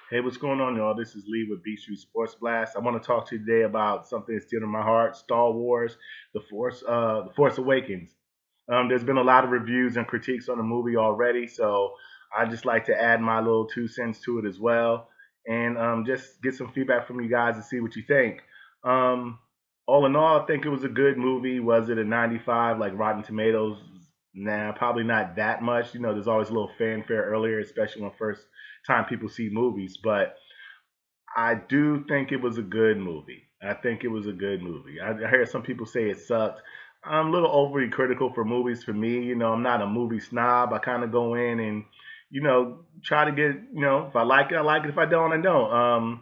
Hey, what's going on, y'all? This is Lee with B Street Sports Blast. I want to talk to you today about something that's dear to my heart: Star Wars, The Force Awakens. There's been a lot of reviews and critiques on the movie already, so I just like to add my little 2 cents to it as well, and just get some feedback from you guys and see what you think. Um, all in all, I think it was a good movie. Was it a 95 like Rotten Tomatoes? Nah, probably not that much. There's always a little fanfare earlier, especially when first time people see movies, but I do think it was a good movie. I think it was a good movie. I heard some people say it sucked. I'm a little overly critical for movies for me. I'm not a movie snob. I kind of go in and, try to get, if I like it, I like it. If I don't, I don't.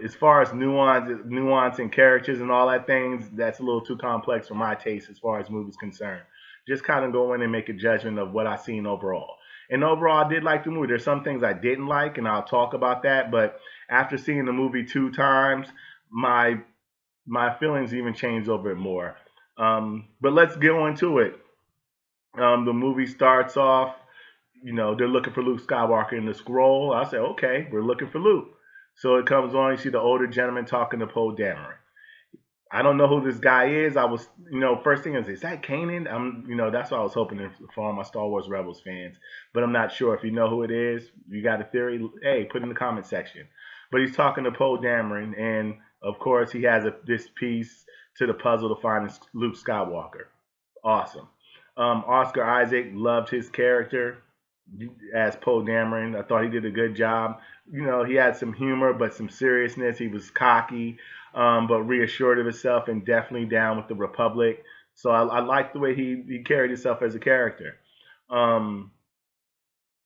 As far as nuance and characters and all that things, that's a little too complex for my taste as far as movies concerned. Just kind of go in and make a judgment of what I seen overall. And overall, I did like the movie. There's some things I didn't like, and I'll talk about that. But after seeing the movie 2 times, my my feelings even changed over it more. But let's get on into it. The movie starts off, they're looking for Luke Skywalker in the scroll. I said, okay, we're looking for Luke. So it comes on, you see the older gentleman talking to Poe Dameron. I don't know who this guy is. I was, first thing is that Kanan? That's what I was hoping for all my Star Wars Rebels fans. But I'm not sure. If you know who it is, you got a theory, hey, put it in the comment section. But he's talking to Poe Dameron, and of course, he has this piece to the puzzle to find Luke Skywalker. Awesome. Oscar Isaac loved his character as Poe Dameron. I thought he did a good job. He had some humor, but some seriousness. He was cocky, but reassured of himself and definitely down with the Republic. So I like the way he carried himself as a character. Um,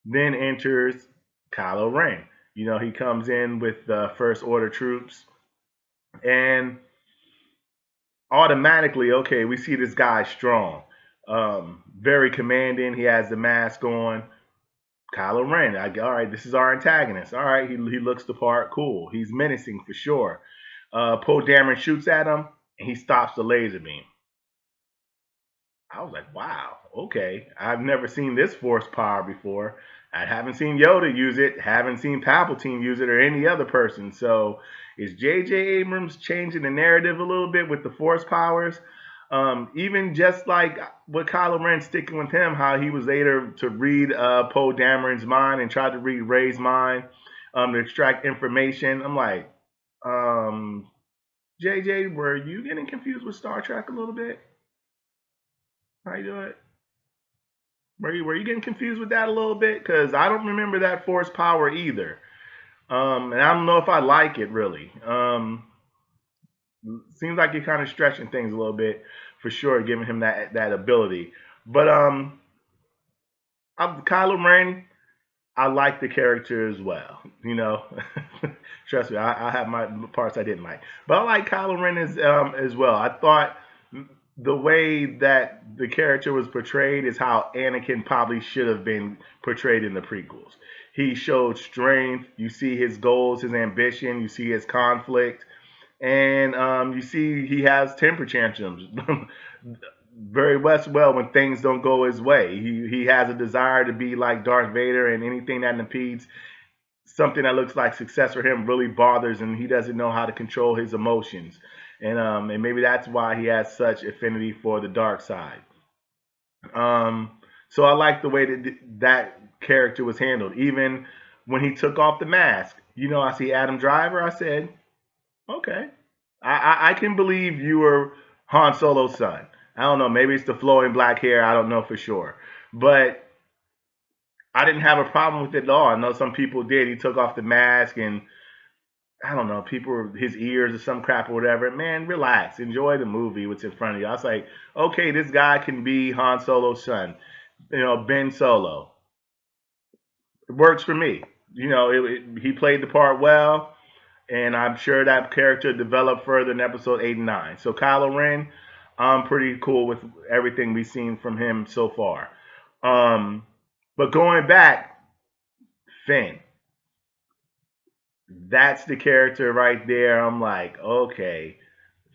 then enters Kylo Ren. He comes in with the First Order troops, and automatically, okay, we see this guy strong, very commanding. He has the mask on. Kylo Ren. All right, this is our antagonist. All right, he looks the part. Cool. He's menacing for sure. Poe Dameron shoots at him, and he stops the laser beam. I was like, wow, okay. I've never seen this force power before. I haven't seen Yoda use it, haven't seen Palpatine use it, or any other person. So is J.J. Abrams changing the narrative a little bit with the force powers? Even just like with Kylo Ren sticking with him, how he was able to read Poe Dameron's mind and try to read Rey's mind to extract information. I'm like, JJ, were you getting confused with Star Trek a little bit? How you doing? Were you getting confused with that a little bit? Because I don't remember that force power either. And I don't know if I like it really. Seems like you're kind of stretching things a little bit for sure, giving him that ability. But Kylo Ren, I like the character as well. Trust me, I have my parts I didn't like, but I like Kylo Ren as well. I thought the way that the character was portrayed is how Anakin probably should have been portrayed in the prequels. He showed strength. You see his goals, his ambition. You see his conflict, and you see he has temper tantrums. Very well when things don't go his way. He has a desire to be like Darth Vader, and anything that impedes something that looks like success for him really bothers, and he doesn't know how to control his emotions. And maybe that's why he has such affinity for the dark side. So I like the way that character was handled. Even when he took off the mask, I see Adam Driver. I said, okay, I can believe you were Han Solo's son. I don't know. Maybe it's the flowing black hair. I don't know for sure. But I didn't have a problem with it at all. I know some people did. He took off the mask and I don't know, people his ears or some crap or whatever. Man, relax. Enjoy the movie, what's in front of you. I was like, okay, this guy can be Han Solo's son. Ben Solo. It works for me. He played the part well, and I'm sure that character developed further in episode 8 and 9. So Kylo Ren, I'm pretty cool with everything we've seen from him so far. But going back, Finn. That's the character right there. I'm like, okay.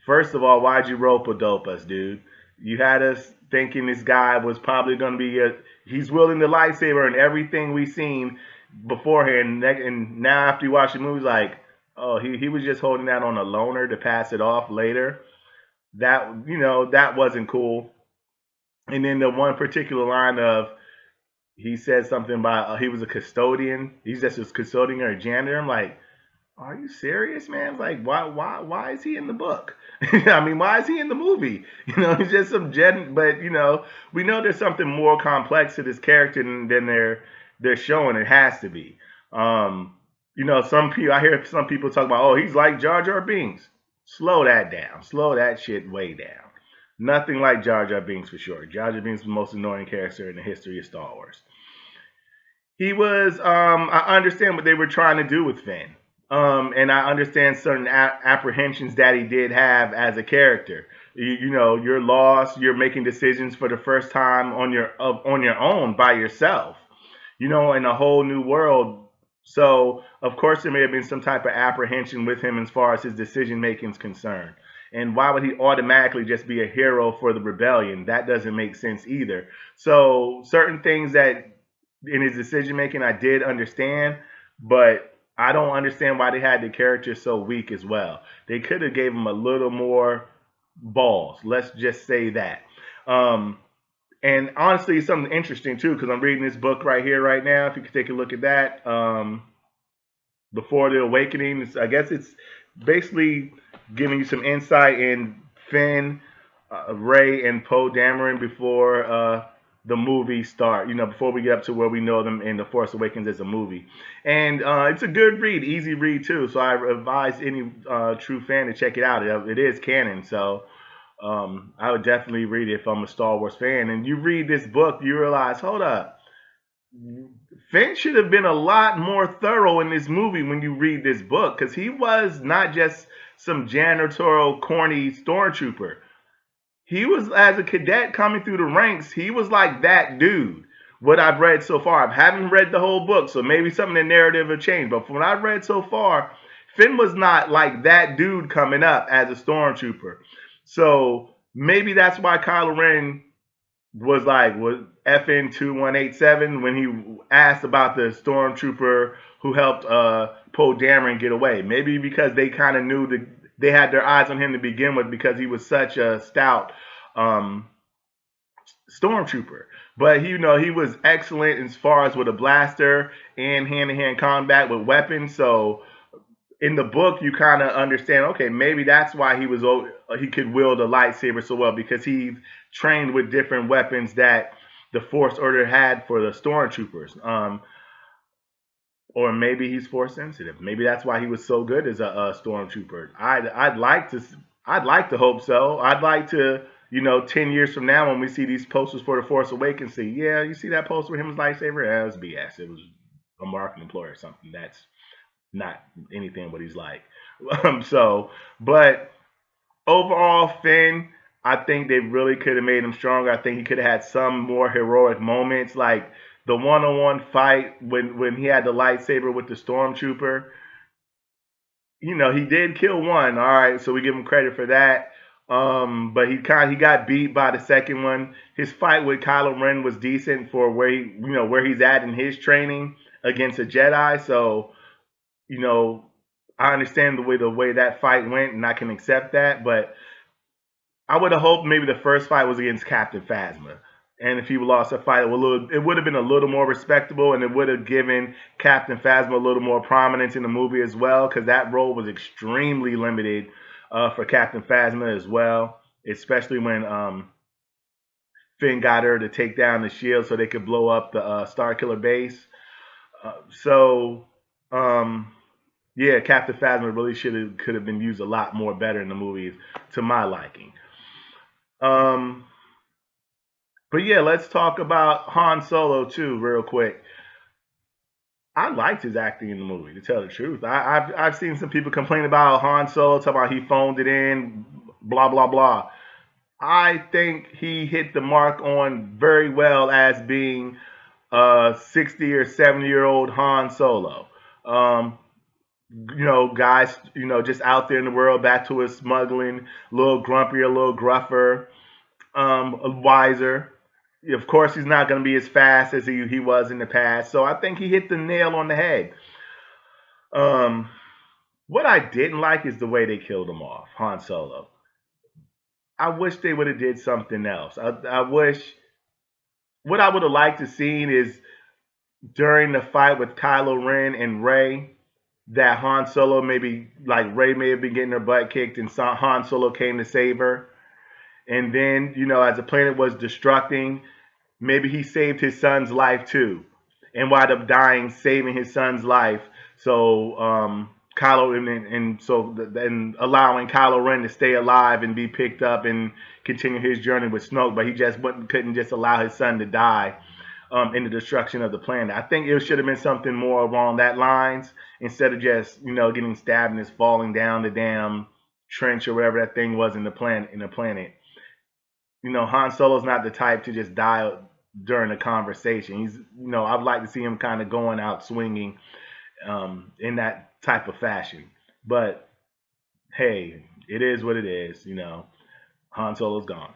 First of all, why'd you rope a dope us, dude? You had us thinking this guy was probably going to be he's wielding the lightsaber and everything we've seen. beforehand, and now after you watch the movie, like, oh, he was just holding that on a loner to pass it off later. That that wasn't cool. And then the one particular line of he said something about he was a custodian. He's just a custodian or a janitor. I'm like, are you serious, man? Like, why is he in the book? I mean, why is he in the movie? He's just some gen. But we know there's something more complex to this character than they're showing. It has to be. Some people I hear some people talk about, oh, he's like Jar Jar Binks. Slow that down. Slow that shit way down. Nothing like Jar Jar Binks for sure. Jar Jar Binks is the most annoying character in the history of Star Wars. He was. I understand what they were trying to do with Finn, and I understand certain apprehensions that he did have as a character. You're lost. You're making decisions for the first time on your own by yourself. In a whole new world. So of course there may have been some type of apprehension with him as far as his decision making is concerned. And why would he automatically just be a hero for the rebellion? That doesn't make sense either. So certain things that in his decision making I did understand, but I don't understand why they had the character so weak as well. They could have gave him a little more balls. Let's just say that. Um, and honestly, it's something interesting too because I'm reading this book right here, right now. If you could take a look at that, before the awakening, I guess it's basically giving you some insight in Finn, Ray, and Poe Dameron before the movie start. Before we get up to where we know them in the Force Awakens as a movie, and it's a good read, easy read too. So I advise any true fan to check it out. It is canon, so I would definitely read it if I'm a Star Wars fan. And you read this book, you realize, hold up, Finn should have been a lot more thorough in this movie when you read this book because he was not just some janitorial, corny stormtrooper. He was, as a cadet coming through the ranks, he was like that dude. What I've read so far, I haven't read the whole book, so maybe some of the narrative will change. But from what I've read so far, Finn was not like that dude coming up as a stormtrooper. So maybe that's why Kylo Ren was FN 2187 when he asked about the stormtrooper who helped Poe Dameron get away. Maybe because they kind of knew that they had their eyes on him to begin with because he was such a stout um, stormtrooper. But he was excellent as far as with a blaster and hand to hand combat with weapons. So in the book you kind of understand, okay, maybe that's why he could wield a lightsaber so well because he's trained with different weapons that the Force Order had for the stormtroopers. Or maybe he's force sensitive. Maybe that's why he was so good as a stormtrooper. I'd like to hope so. I'd like to 10 years from now when we see these posters for the Force Awakens, see, yeah, you see that poster with him as lightsaber? Yeah, it was BS. It was a marketing ploy or something. That's not anything what he's like. But overall, Finn, I think they really could have made him stronger. I think he could have had some more heroic moments, like the one-on-one fight when he had the lightsaber with the stormtrooper. He did kill one. All right, so we give him credit for that. But he got beat by the second one. His fight with Kylo Ren was decent for where he's at in his training against a Jedi. So you know, I understand the way that fight went, and I can accept that. But I would have hoped maybe the first fight was against Captain Phasma, and if he lost a fight, it would have been a little more respectable, and it would have given Captain Phasma a little more prominence in the movie as well, because that role was extremely limited for Captain Phasma as well, especially when Finn got her to take down the shield so they could blow up the Starkiller base. So yeah, Captain Phasma really could have been used a lot more better in the movies to my liking. Um, but yeah, let's talk about Han Solo too, real quick. I liked his acting in the movie, to tell the truth. I've seen some people complain about Han Solo, talking about he phoned it in, blah blah blah. I think he hit the mark on very well as being a 60 or 70-year-old Han Solo. Um, guys, just out there in the world, back to his smuggling, a little grumpier, a little gruffer, wiser. Of course, he's not going to be as fast as he was in the past. So I think he hit the nail on the head. Um, what I didn't like is the way they killed him off, Han Solo. I wish they would have did something else. I wish what I would have liked to seen is during the fight with Kylo Ren and Rey, that Han Solo maybe like Rey may have been getting her butt kicked and Han Solo came to save her. And then, as the planet was destructing, maybe he saved his son's life too, and wound up dying saving his son's life. So Kylo and so then allowing Kylo Ren to stay alive and be picked up and continue his journey with Snoke, but he just couldn't just allow his son to die in the destruction of the planet. I think it should have been something more along that lines instead of just getting stabbed and just falling down the damn trench or whatever that thing was in the planet. Han Solo's not the type to just die during a conversation. I'd like to see him kind of going out swinging in that type of fashion. But hey, it is what it is. Han Solo's gone.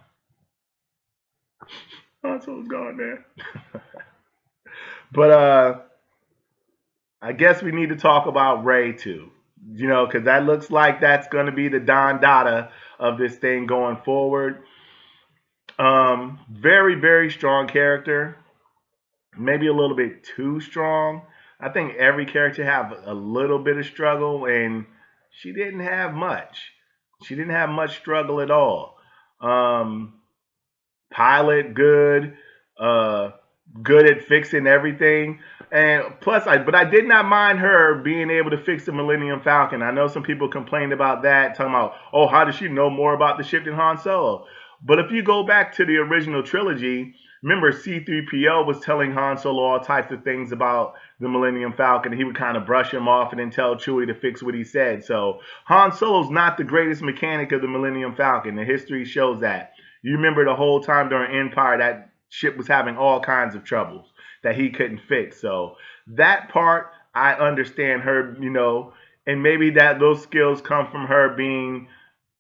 Han Solo's gone, man. But I guess we need to talk about Ray too. Because that looks like that's going to be the Don Dada of this thing going forward. Very, very strong character. Maybe a little bit too strong. I think every character have a little bit of struggle, and she didn't have much. She didn't have much struggle at all. Um, Pilot, good. Uh, Good at fixing everything. And plus, but I did not mind her being able to fix the Millennium Falcon. I know some people complained about that, talking about, oh, how does she know more about the ship than Han Solo? But if you go back to the original trilogy, remember C-3PO was telling Han Solo all types of things about the Millennium Falcon. He would kind of brush him off and then tell Chewie to fix what he said. So Han Solo's not the greatest mechanic of the Millennium Falcon. The history shows that. You remember the whole time during Empire that ship was having all kinds of troubles that he couldn't fix. So that part I understand her, and maybe that those skills come from her being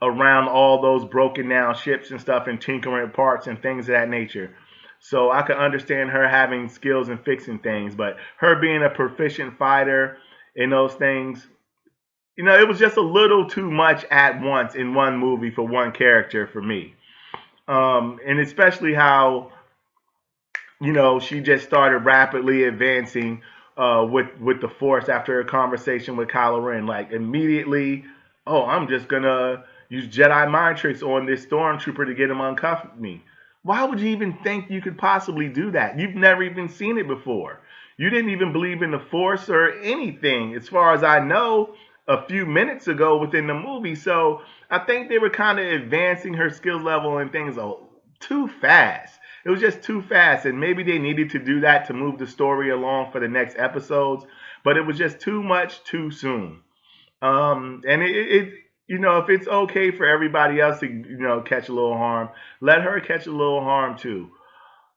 around all those broken down ships and stuff and tinkering parts and things of that nature. So I can understand her having skills and fixing things, but her being a proficient fighter in those things, it was just a little too much at once in one movie for one character for me. And especially how she just started rapidly advancing with the Force after a conversation with Kylo Ren. Like immediately, oh, I'm just gonna use Jedi mind tricks on this stormtrooper to get him uncuffed me. Why would you even think you could possibly do that? You've never even seen it before. You didn't even believe in the Force or anything, as far as I know, a few minutes ago within the movie. So I think they were kind of advancing her skills level and things too fast. It was just too fast, and maybe they needed to do that to move the story along for the next episodes, but it was just too much too soon. And if it's okay for everybody else to catch a little harm, let her catch a little harm too.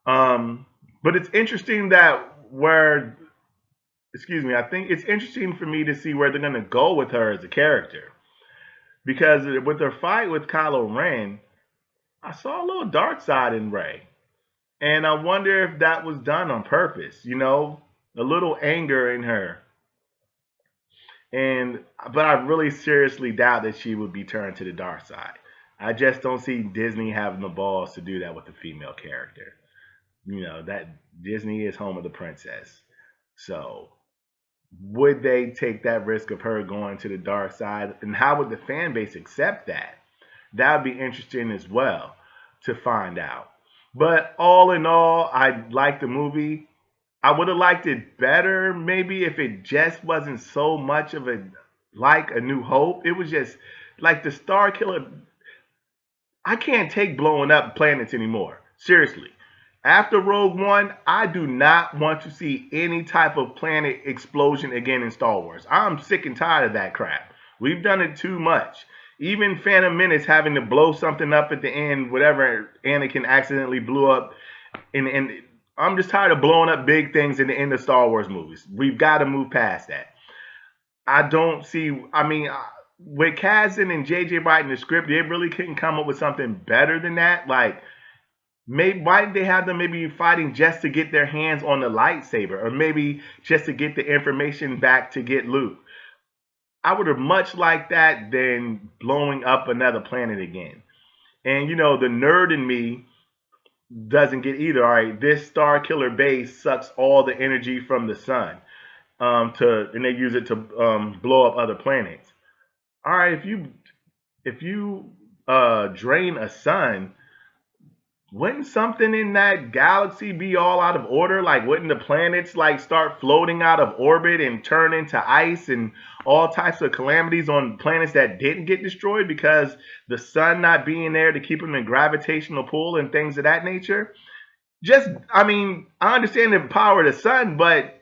But it's interesting I think it's interesting for me to see where they're gonna go with her as a character, because with her fight with Kylo Ren, I saw a little dark side in Rey. And I wonder if that was done on purpose, a little anger in her. But I really seriously doubt that she would be turned to the dark side. I just don't see Disney having the balls to do that with a female character. That Disney is home of the princess. So would they take that risk of her going to the dark side? And how would the fan base accept that? That would be interesting as well to find out. But all in all, I like the movie. I would have liked it better maybe if it just wasn't so much of a New Hope. It was just like the Star Killer. I can't take blowing up planets anymore. Seriously. After Rogue One, I do not want to see any type of planet explosion again in Star Wars. I'm sick and tired of that crap. We've done it too much. Even Phantom Menace having to blow something up at the end, whatever Anakin accidentally blew up, and I'm just tired of blowing up big things in the end of Star Wars movies. We've got to move past that. I don't see. I mean, with Kasdan and JJ writing the script, they really couldn't come up with something better than that. Like Maybe why did they have them maybe fighting just to get their hands on the lightsaber, or maybe just to get the information back to get Luke? I would have much liked that than blowing up another planet again. And the nerd in me doesn't get either. All right, this Star Killer base sucks all the energy from the sun, and they use it to blow up other planets. All right, if you drain a sun, wouldn't something in that galaxy be all out of order? Like, wouldn't the planets like start floating out of orbit and turn into ice and all types of calamities on planets that didn't get destroyed because the sun not being there to keep them in gravitational pull and things of that nature? Just, I mean, I understand the power of the sun, but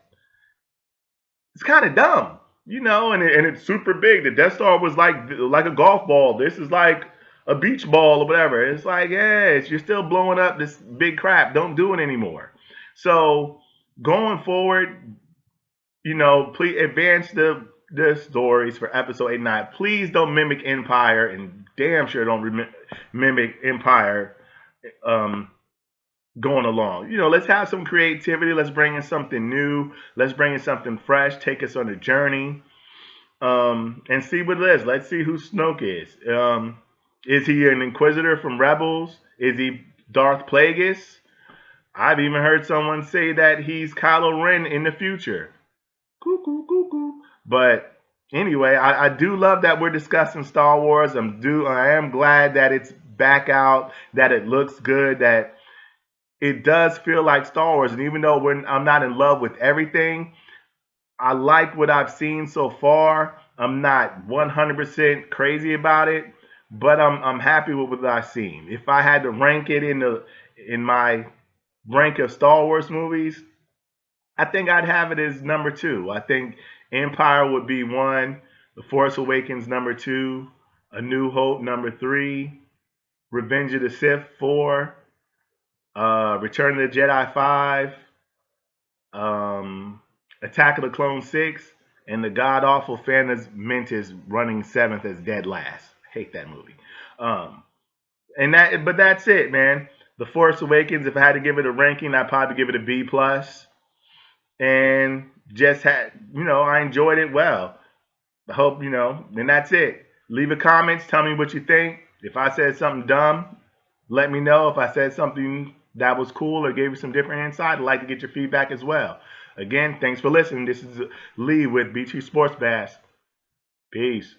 it's kind of dumb, and it's super big. The Death Star was like a golf ball. This is like a beach ball or whatever. It's like, yes, you're still blowing up this big crap. Don't do it anymore. So going forward, please advance the stories for episode 8 and 9. Please don't mimic Empire, and damn sure don't mimic Empire. Um, Going along. Let's have some creativity. Let's bring in something new. Let's bring in something fresh. Take us on a journey, and see what it is. Let's see who Snoke is. Is he an Inquisitor from Rebels? Is he Darth Plagueis? I've even heard someone say that he's Kylo Ren in the future. Cuckoo, cuckoo. But anyway, I do love that we're discussing Star Wars. I am glad that it's back out, that it looks good, that it does feel like Star Wars. And even though I'm not in love with everything, I like what I've seen so far. I'm not 100% crazy about it, but I'm happy with what I've seen. If I had to rank it in my rank of Star Wars movies, I think I'd have it as number two. I think Empire would be one, The Force Awakens number two, A New Hope number three, Revenge of the Sith four, Return of the Jedi 5, Attack of the Clone 6, and the god awful Phantom Menace running seventh as dead last. Hate that movie. Um, but that's it, man. The Force Awakens. If I had to give it a ranking, I'd probably give it a B plus. And just had, I enjoyed it well. I hope, and that's it. Leave a comments. Tell me what you think. If I said something dumb, let me know. If I said something that was cool or gave you some different insight, I'd like to get your feedback as well. Again, thanks for listening. This is Lee with BT Sports Bass. Peace.